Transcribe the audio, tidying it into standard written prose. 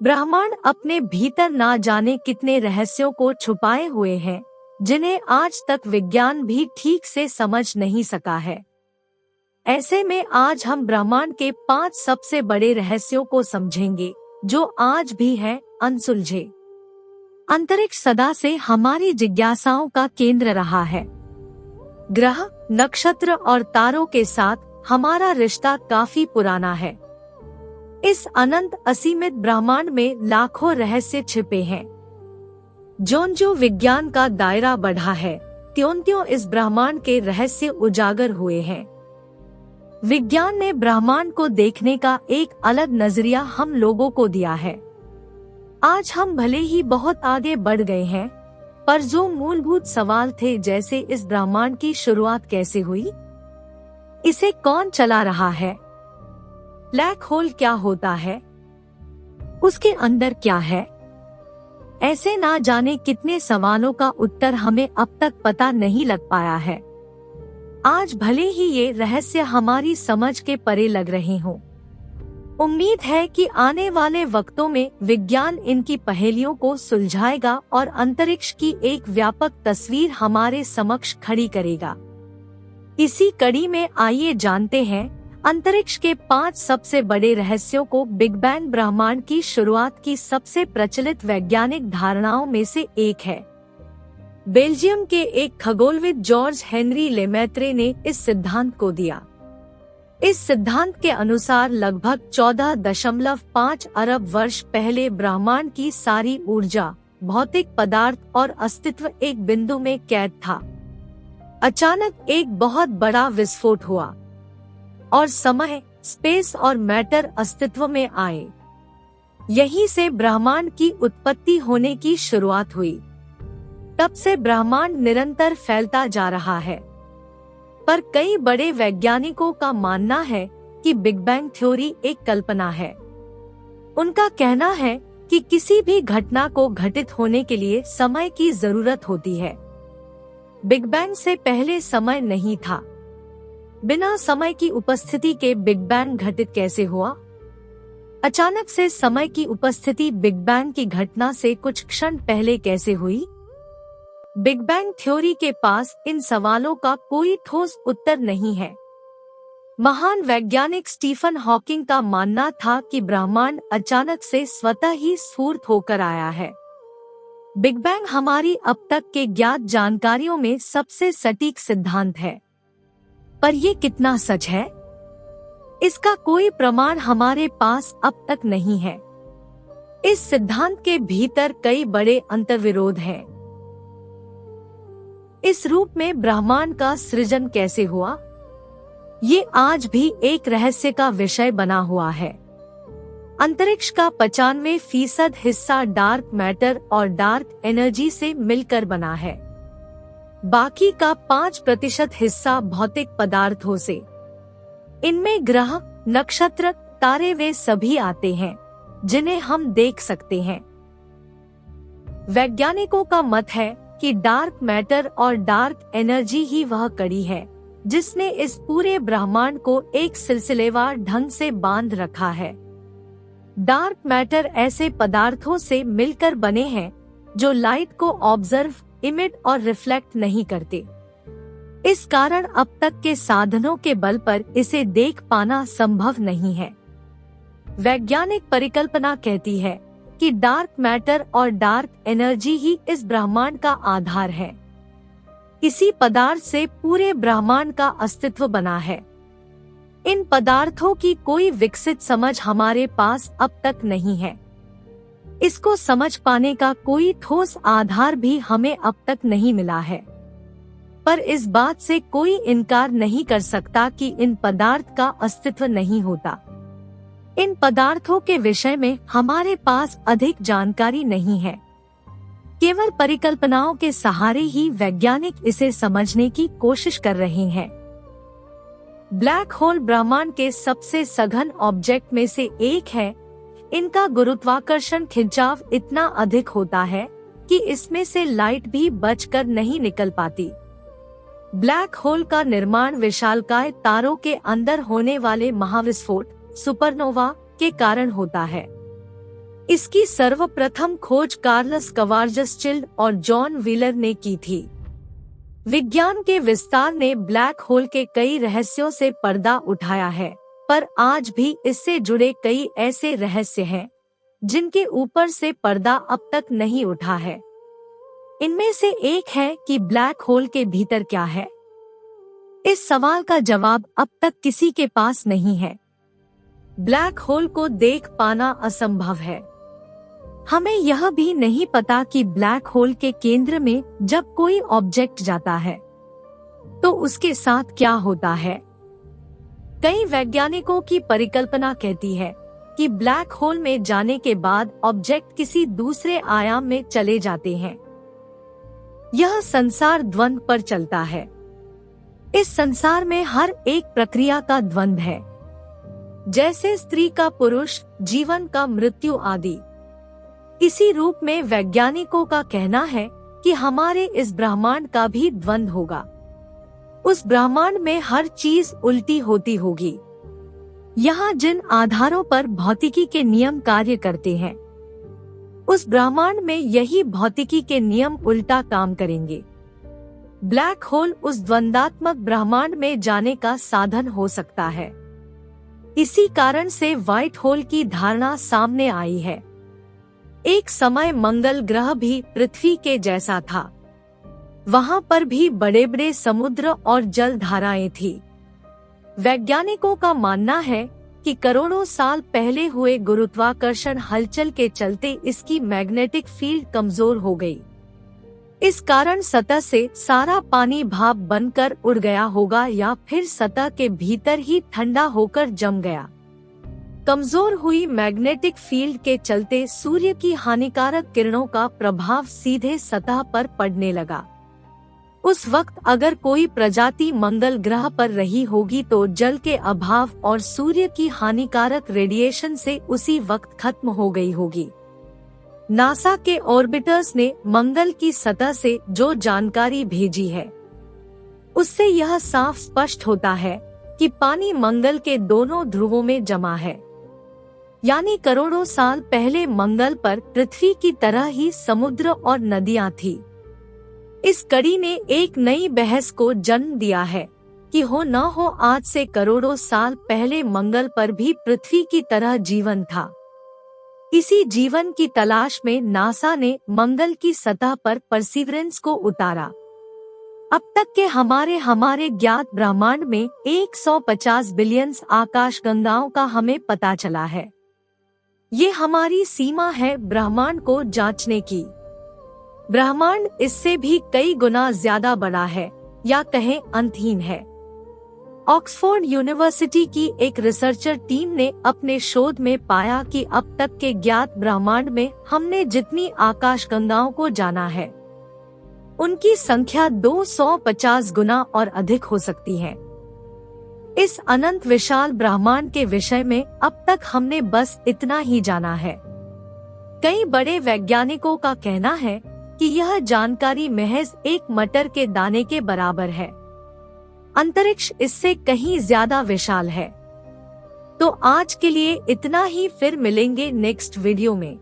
ब्रह्मांड अपने भीतर ना जाने कितने रहस्यों को छुपाए हुए हैं, जिन्हें आज तक विज्ञान भी ठीक से समझ नहीं सका है। ऐसे में आज हम ब्रह्मांड के 5 सबसे बड़े रहस्यों को समझेंगे, जो आज भी हैं अनसुलझे। अंतरिक्ष सदा से हमारी जिज्ञासाओं का केंद्र रहा है। ग्रह, नक्षत्र और तारों के साथ हमारा रिश्ता काफी पुराना है। इस अनंत असीमित ब्रह्मांड में लाखों रहस्य छिपे हैं। ज्यों-ज्यों विज्ञान का दायरा बढ़ा है, त्यों-त्यों इस ब्रह्मांड के रहस्य उजागर हुए हैं। विज्ञान ने ब्रह्मांड को देखने का एक अलग नजरिया हम लोगों को दिया है। आज हम भले ही बहुत आगे बढ़ गए हैं, पर जो मूलभूत सवाल थे, जैसे इस ब्रह्मांड की शुरुआत कैसे हुई, इसे कौन चला रहा है, ब्लैक होल क्या होता है, उसके अंदर क्या है, ऐसे ना जाने कितने सवालों का उत्तर हमें अब तक पता नहीं लग पाया है। आज भले ही ये रहस्य हमारी समझ के परे लग रहे हों, उम्मीद है कि आने वाले वक्तों में विज्ञान इनकी पहेलियों को सुलझाएगा और अंतरिक्ष की एक व्यापक तस्वीर हमारे समक्ष खड़ी करेगा। इसी कड़ी में आइए जानते हैं अंतरिक्ष के 5 सबसे बड़े रहस्यों को। बिग बैंग ब्रह्मांड की शुरुआत की सबसे प्रचलित वैज्ञानिक धारणाओं में से एक है। बेल्जियम के एक खगोलविद जॉर्ज हेनरी लेमेत्रे ने इस सिद्धांत को दिया। इस सिद्धांत के अनुसार लगभग 14.5 अरब वर्ष पहले ब्रह्मांड की सारी ऊर्जा, भौतिक पदार्थ और अस्तित्व एक बिंदु में कैद था। अचानक एक बहुत बड़ा विस्फोट हुआ और समय, स्पेस और मैटर अस्तित्व में आए। यहीं से ब्रह्मांड की उत्पत्ति होने की शुरुआत हुई। तब से ब्रह्मांड निरंतर फैलता जा रहा है। पर कई बड़े वैज्ञानिकों का मानना है कि बिग बैंग थ्योरी एक कल्पना है। उनका कहना है कि किसी भी घटना को घटित होने के लिए समय की जरूरत होती है। बिग बैंग से पहले समय नहीं था। बिना समय की उपस्थिति के बिग बैंग घटित कैसे हुआ? अचानक से समय की उपस्थिति बिग बैंग की घटना से कुछ क्षण पहले कैसे हुई? बिग बैंग थ्योरी के पास इन सवालों का कोई ठोस उत्तर नहीं है। महान वैज्ञानिक स्टीफन हॉकिंग का मानना था कि ब्रह्मांड अचानक से स्वतः ही स्फूर्त होकर आया है। बिग बैंग हमारी अब तक के ज्ञात जानकारियों में सबसे सटीक सिद्धांत है। पर ये कितना सच है, इसका कोई प्रमाण हमारे पास अब तक नहीं है। इस सिद्धांत के भीतर कई बड़े अंतर्विरोध हैं। इस रूप में ब्रह्मांड का सृजन कैसे हुआ, ये आज भी एक रहस्य का विषय बना हुआ है। अंतरिक्ष का 95% हिस्सा डार्क मैटर और डार्क एनर्जी से मिलकर बना है। बाकी का 5% हिस्सा भौतिक पदार्थों से। इनमें ग्रह, नक्षत्र, तारे वे सभी आते हैं जिन्हें हम देख सकते हैं। वैज्ञानिकों का मत है कि डार्क मैटर और डार्क एनर्जी ही वह कड़ी है जिसने इस पूरे ब्रह्मांड को एक सिलसिलेवार ढंग से बांध रखा है। डार्क मैटर ऐसे पदार्थों से मिलकर बने हैं जो लाइट को ऑब्जर्व, इमिट और रिफ्लेक्ट नहीं करते। इस कारण अब तक के साधनों के बल पर इसे देख पाना संभव नहीं है। वैज्ञानिक परिकल्पना कहती है कि डार्क मैटर और डार्क एनर्जी ही इस ब्रह्मांड का आधार है। इसी पदार्थ से पूरे ब्रह्मांड का अस्तित्व बना है। इन पदार्थों की कोई विकसित समझ हमारे पास अब तक नहीं है। इसको समझ पाने का कोई ठोस आधार भी हमें अब तक नहीं मिला है। पर इस बात से कोई इनकार नहीं कर सकता कि इन पदार्थ का अस्तित्व नहीं होता। इन पदार्थों के विषय में हमारे पास अधिक जानकारी नहीं है। केवल परिकल्पनाओं के सहारे ही वैज्ञानिक इसे समझने की कोशिश कर रहे हैं। ब्लैक होल ब्रह्मांड के सबसे सघन ऑब्जेक्ट में से एक है। इनका गुरुत्वाकर्षण खिंचाव इतना अधिक होता है कि इसमें से लाइट भी बचकर नहीं निकल पाती। ब्लैक होल का निर्माण विशालकाय तारों के अंदर होने वाले महाविस्फोट, सुपरनोवा के कारण होता है। इसकी सर्वप्रथम खोज कार्लस कवार्जसचिल्ड और जॉन व्हीलर ने की थी। विज्ञान के विस्तार ने ब्लैक होल के कई रहस्यों से पर्दा उठाया है, पर आज भी इससे जुड़े कई ऐसे रहस्य हैं जिनके ऊपर से पर्दा अब तक नहीं उठा है। इनमें से एक है कि ब्लैक होल के भीतर क्या है। इस सवाल का जवाब अब तक किसी के पास नहीं है। ब्लैक होल को देख पाना असंभव है। हमें यह भी नहीं पता कि ब्लैक होल के केंद्र में जब कोई ऑब्जेक्ट जाता है तो उसके साथ क्या होता है। कई वैज्ञानिकों की परिकल्पना कहती है कि ब्लैक होल में जाने के बाद ऑब्जेक्ट किसी दूसरे आयाम में चले जाते हैं। यह संसार द्वंद्व पर चलता है। इस संसार में हर एक प्रक्रिया का द्वंद्व है, जैसे स्त्री का पुरुष, जीवन का मृत्यु आदि। इसी रूप में वैज्ञानिकों का कहना है कि हमारे इस ब्रह्मांड का भी द्वंद्व होगा। उस ब्रह्मांड में हर चीज उल्टी होती होगी। यहाँ जिन आधारों पर भौतिकी के नियम कार्य करते हैं, उस ब्रह्मांड में यही भौतिकी के नियम उल्टा काम करेंगे। ब्लैक होल उस द्वंदात्मक ब्रह्मांड में जाने का साधन हो सकता है। इसी कारण से व्हाइट होल की धारणा सामने आई है। एक समय मंगल ग्रह भी पृथ्वी के जैसा था। वहाँ पर भी बड़े बड़े समुद्र और जल धाराएं थी। वैज्ञानिकों का मानना है कि करोड़ों साल पहले हुए गुरुत्वाकर्षण हलचल के चलते इसकी मैग्नेटिक फील्ड कमजोर हो गई। इस कारण सतह से सारा पानी भाप बनकर उड़ गया होगा या फिर सतह के भीतर ही ठंडा होकर जम गया। कमजोर हुई मैग्नेटिक फील्ड के चलते सूर्य की हानिकारक किरणों का प्रभाव सीधे सतह पर पड़ने लगा। उस वक्त अगर कोई प्रजाति मंगल ग्रह पर रही होगी तो जल के अभाव और सूर्य की हानिकारक रेडिएशन से उसी वक्त खत्म हो गई होगी। नासा के ऑर्बिटर्स ने मंगल की सतह से जो जानकारी भेजी है, उससे यह साफ स्पष्ट होता है कि पानी मंगल के दोनों ध्रुवों में जमा है। यानी करोड़ों साल पहले मंगल पर पृथ्वी की तरह ही समुद्र और नदियां थी। इस कड़ी ने एक नई बहस को जन्म दिया है कि हो न हो आज से करोड़ों साल पहले मंगल पर भी पृथ्वी की तरह जीवन था। इसी जीवन की तलाश में नासा ने मंगल की सतह पर परसिवरेंस को उतारा। अब तक के हमारे ज्ञात ब्रह्मांड में 150 बिलियन आकाशगंगाओं का हमें पता चला है। ये हमारी सीमा है ब्रह्मांड को जांचने की। ब्रह्मांड इससे भी कई गुना ज्यादा बड़ा है या कहें अंतहीन है। ऑक्सफोर्ड यूनिवर्सिटी की एक रिसर्चर टीम ने अपने शोध में पाया कि अब तक के ज्ञात ब्रह्मांड में हमने जितनी आकाशगंगाओं को जाना है, उनकी संख्या 250 गुना और अधिक हो सकती है। इस अनंत विशाल ब्रह्मांड के विषय में अब तक हमने बस इतना ही जाना है। कई बड़े वैज्ञानिकों का कहना है कि यह जानकारी महज एक मटर के दाने के बराबर है। अंतरिक्ष इससे कहीं ज्यादा विशाल है। तो आज के लिए इतना ही, फिर मिलेंगे नेक्स्ट वीडियो में।